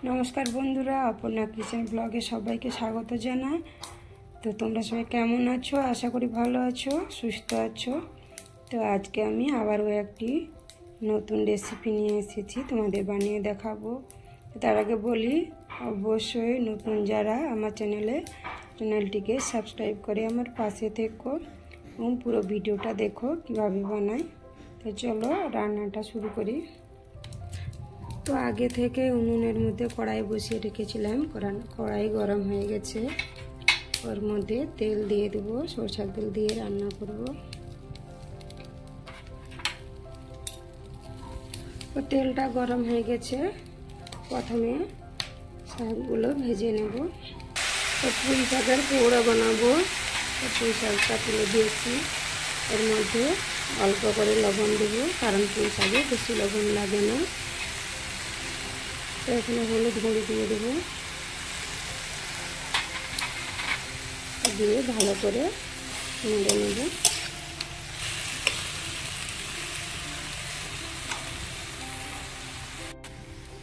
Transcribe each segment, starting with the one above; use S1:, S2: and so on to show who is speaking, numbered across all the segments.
S1: नमस्कार बंधुरा अपर्णा किचेन ब्लगे सबाइके स्वागत जानाई। तो तोमरा सबाई केमन आछो? आशा करी भालो आछो, सुस्थ आछो। तो आज के आमी आबारो एकटी नतून रेसिपि निये एसेछि तोमादेर बानिये देखाबो। तार आगे बोली अवश्यई नतून जारा आमार चैनलटिके सबस्क्राइब करे आमार पाशे থেকো এবং পুরো ভিডিওটা देखो কিভাবে বানাই। तो चलो रान्नाटा शुरू करी। तो आगे থেকে উনুনের মধ্যে কড়াই বসিয়ে রেখেছিলাম। কড়াই গরম হয়ে গেছে, ওর মধ্যে তেল দিয়ে দেব। সরষের তেল দিয়ে রান্না করব। তো তেলটা গরম হয়ে গেছে, প্রথমে শাকগুলো ভেজে নেব। তো পুঁই শাকের পোড়া বানাবো। তো পুঁই শাকটা তুলে দিয়েছি, এর মধ্যে অল্প করে লবণ দেব, কারণ পুঁই শাকে বেশি লবণ লাগে না। तो এখানে হলুদ গুঁড়ো দিয়ে দেব, দিয়ে ভালো করে নেড়ে নেব।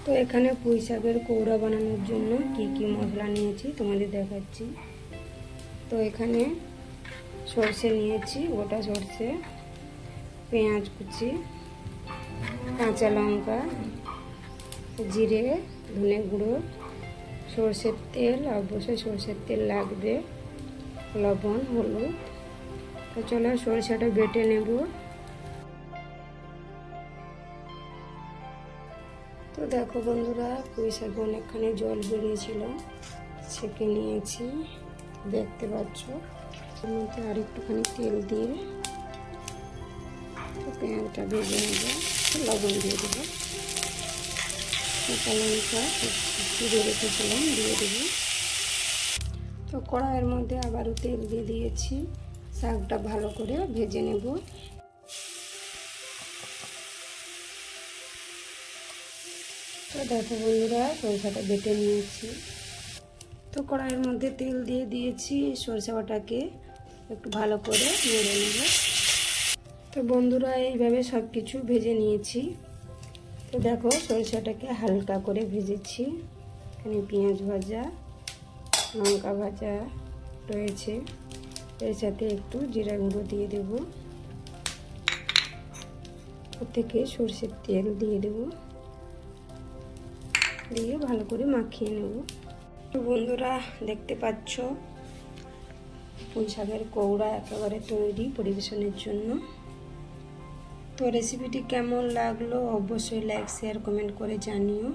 S1: তো এখানে পুঁই শাকের কৌড়া বানানোর জন্য কি কি মশলা নিয়েছি তোমাদের দেখাচ্ছি। তো এখানে সরষে নিয়েছি, গোটা সরষে, পেঁয়াজ কুচি, কাঁচা লঙ্কা, জিরে, ধনে গুঁড়ো, সরষের তেল, অবশ্যই সরষের তেল লাগবে, লবণ, হলুদ। তো চলো সরষেটা বেটে নেব। তো দেখো বন্ধুরা, পুঁই শাকে অনেকখানি জল বেরিয়েছিল, ছেঁকে নিয়েছি, দেখতে পাচ্ছ। এর মধ্যে আর একটুখানি তেল দিয়ে পেঁয়াজটা ভেজে নেব, লবণ দিয়ে দেবো, কাঁচা লঙ্কা চিড়ে রেখেছিলাম দিয়ে দেবো। তো কড়াইয়ের মধ্যে আবারও তেল দিয়ে দিয়েছি, শাকটা ভালো করে ভেজে নেব। তো দেখো বন্ধুরা, সরষেটা বেটে নিয়েছি। তো কড়াইয়ের মধ্যে তেল দিয়ে দিয়েছি, সরষে বাটাকে একটু ভালো করে নেড়ে নেব। তো বন্ধুরা, এইভাবে সব কিছু ভেজে নিয়েছি। তো দেখো সরষেটাকে হালকা করে ভেজেছি। এখানে পেঁয়াজ ভাজা, লঙ্কা ভাজা রয়েছে, এর সাথে একটু জিরা গুঁড়ো দিয়ে দেব, ওর থেকে সরষের তেল দিয়ে দেব, দিয়ে ভালো করে মাখিয়ে নেব। তো বন্ধুরা দেখতে পাচ্ছ পুঁই শাকের কৌড়া একেবারে তৈরি পরিবেশনের জন্য। তো রেসিপিটি কেমন লাগলো অবশ্যই লাইক শেয়ার কমেন্ট করে জানিও।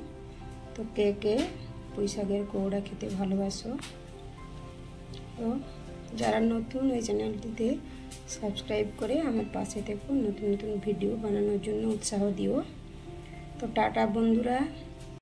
S1: তো কে কে পুঁই শাকের কৌড়া খেতে ভালোবাসো। তো যারা নতুন ওই চ্যানেলটিতে সাবস্ক্রাইব করে আমার পাশে থেকো, নতুন নতুন ভিডিও বানানোর জন্য উৎসাহ দিও। তো টাটা বন্ধুরা।